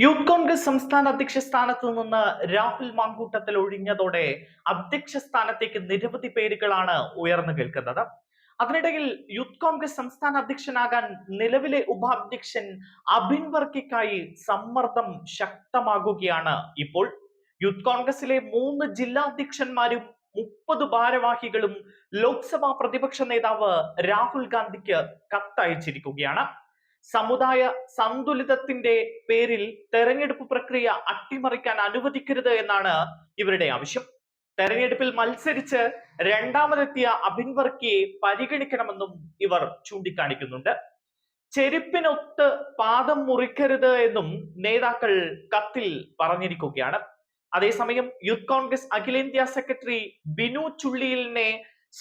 Youth Congress സംസ്ഥാന അധ്യക്ഷ സ്ഥാനത്ത് നിന്ന് രാഹുൽ മാങ്കൂട്ടത്തിൽ ഒഴിഞ്ഞതോടെ അധ്യക്ഷ സ്ഥാനത്തേക്ക് നിരവധി പേരുകളാണ് ഉയർന്നു കേൾക്കുന്നത്. അതിനിടയിൽ യൂത്ത് കോൺഗ്രസ് സംസ്ഥാന അധ്യക്ഷനാകാൻ നിലവിലെ ഉപാധ്യക്ഷൻ അബിൻ വർക്കിക്കായി സമ്മർദ്ദം ശക്തമാകുകയാണ് ഇപ്പോൾ. യൂത്ത് കോൺഗ്രസിലെ 3 ജില്ലാ അധ്യക്ഷന്മാരും 30 ഭാരവാഹികളും ലോക്സഭാ പ്രതിപക്ഷ നേതാവ് രാഹുൽ ഗാന്ധിക്ക് കത്തയച്ചിരിക്കുകയാണ്. സമുദായ സന്തുലിതത്തിന്റെ പേരിൽ തെരഞ്ഞെടുപ്പ് പ്രക്രിയ അട്ടിമറിക്കാൻ അനുവദിക്കരുത് എന്നാണ് ഇവരുടെ ആവശ്യം. തെരഞ്ഞെടുപ്പിൽ മത്സരിച്ച് രണ്ടാമതെത്തിയ അബിൻ വർക്കിയെ പരിഗണിക്കണമെന്നും ഇവർ ചൂണ്ടിക്കാണിക്കുന്നുണ്ട്. ചെരുപ്പിനൊത്ത് പാദം മുറിക്കരുത് എന്നും നേതാക്കൾ കത്തിൽ പറഞ്ഞിരിക്കുകയാണ്. അതേസമയം യൂത്ത് കോൺഗ്രസ് അഖിലേന്ത്യാ സെക്രട്ടറി ബിനു ചുള്ളിയിലിനെ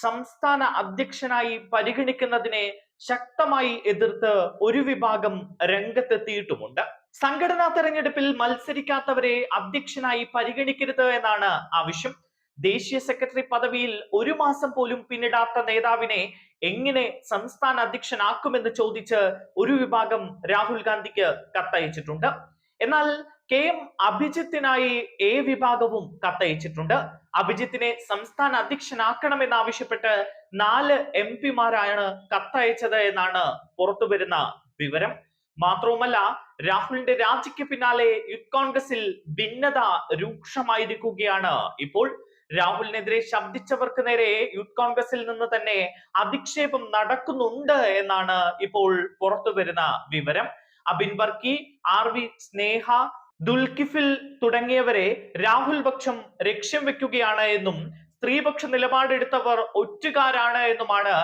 സംസ്ഥാന അധ്യക്ഷനായി പരിഗണിക്കുന്നതിനെ ശക്തമായി എതിർത്ത് ഒരു വിഭാഗം രംഗത്തെത്തിയിട്ടുമുണ്ട്. സംഘടനാ തെരഞ്ഞെടുപ്പിൽ മത്സരിക്കാത്തവരെ അധ്യക്ഷനായി പരിഗണിക്കരുത് എന്നാണ് ആവശ്യം. ദേശീയ സെക്രട്ടറി പദവിയിൽ 1 മാസം പോലും പിന്നിടാത്ത നേതാവിനെ എങ്ങനെ സംസ്ഥാന അധ്യക്ഷനാക്കുമെന്ന് ചോദിച്ച് ഒരു വിഭാഗം രാഹുൽ ഗാന്ധിക്ക് കത്തയച്ചിട്ടുണ്ട്. എന്നാൽ KM അഭിജിത്തിനായി വിഭാഗവും കത്തയച്ചിട്ടുണ്ട്. അഭിജിത്തിനെ സംസ്ഥാന അധ്യക്ഷനാക്കണമെന്നാവശ്യപ്പെട്ട് 4 MP മാരാണ് കത്തയച്ചത് എന്നാണ് പുറത്തുവരുന്ന വിവരം. മാത്രവുമല്ല, രാഹുലിന്റെ രാജിക്ക് പിന്നാലെ യൂത്ത് കോൺഗ്രസിൽ ഭിന്നത രൂക്ഷമായിരിക്കുകയാണ് ഇപ്പോൾ. രാഹുലിനെതിരെ ശബ്ദിച്ചവർക്ക് നേരെ യൂത്ത് കോൺഗ്രസിൽ നിന്ന് തന്നെ അധിക്ഷേപം നടക്കുന്നുണ്ട് എന്നാണ് ഇപ്പോൾ പുറത്തുവരുന്ന വിവരം. അബിൻ വർക്കി, RV സ്നേഹ, ദുൽകിഫിൽ തുടങ്ങിയവരെ രാഹുൽ പക്ഷം ലക്ഷ്യം വെക്കുകയാണ് എന്നും സ്ത്രീപക്ഷ നിലപാടെടുത്തവർ ഒറ്റുകാരാണ് എന്നുമാണ്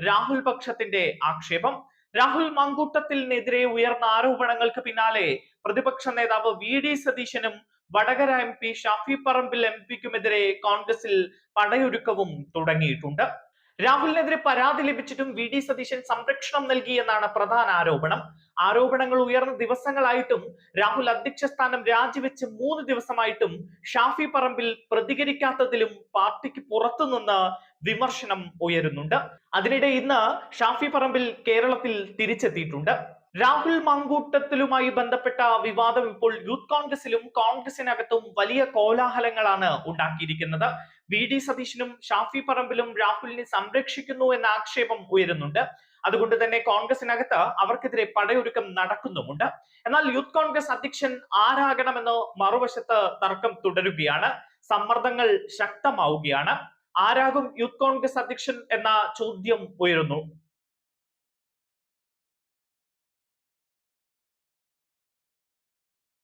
രാഹുൽ പക്ഷത്തിന്റെ ആക്ഷേപം. രാഹുൽ മാങ്കൂട്ടത്തിനെതിരെ ഉയർന്ന ആരോപണങ്ങൾക്ക് പിന്നാലെ പ്രതിപക്ഷ നേതാവ് VD സതീശനും വടകര MP ഷാഫി പറമ്പിൽ MPക്കുമെതിരെ കോൺഗ്രസിൽ പടയൊരുക്കവും തുടങ്ങിയിട്ടുണ്ട്. രാഹുലിനെതിരെ പരാതി ലഭിച്ചിട്ടും VD സതീശൻ സംരക്ഷണം നൽകി എന്നാണ് പ്രധാന ആരോപണം. ആരോപണങ്ങൾ ഉയർന്ന ദിവസങ്ങളായിട്ടും രാഹുൽ അധ്യക്ഷ സ്ഥാനം രാജിവെച്ച് 3 ദിവസമായിട്ടും ഷാഫി പറമ്പിൽ പ്രതികരിക്കാത്തതിലും പാർട്ടിക്ക് പുറത്തുനിന്ന് വിമർശനം ഉയരുന്നുണ്ട്. അതിനിടെ ഇന്ന് ഷാഫി പറമ്പിൽ കേരളത്തിൽ തിരിച്ചെത്തിയിട്ടുണ്ട്. രാഹുൽ മാങ്കൂട്ടത്തിലുമായി ബന്ധപ്പെട്ട വിവാദം ഇപ്പോൾ യൂത്ത് കോൺഗ്രസിലും കോൺഗ്രസിനകത്തും വലിയ കോലാഹലങ്ങളാണ് ഉണ്ടാക്കിയിരിക്കുന്നത്. VD സതീശനും ഷാഫി പറമ്പിലും രാഹുലിനെ സംരക്ഷിക്കുന്നു എന്ന ആക്ഷേപം ഉയരുന്നുണ്ട്. അതുകൊണ്ട് തന്നെ കോൺഗ്രസിനകത്ത് അവർക്കെതിരെ പടയൊരുക്കം നടക്കുന്നുമുണ്ട്. എന്നാൽ യൂത്ത് കോൺഗ്രസ് അധ്യക്ഷൻ ആരാകണമെന്ന് മറുവശത്ത് തർക്കം തുടരുകയാണ്. സമ്മർദ്ദങ്ങൾ ശക്തമാവുകയാണ്. ആരാകും യൂത്ത് കോൺഗ്രസ് അധ്യക്ഷൻ എന്ന ചോദ്യം ഉയരുന്നു.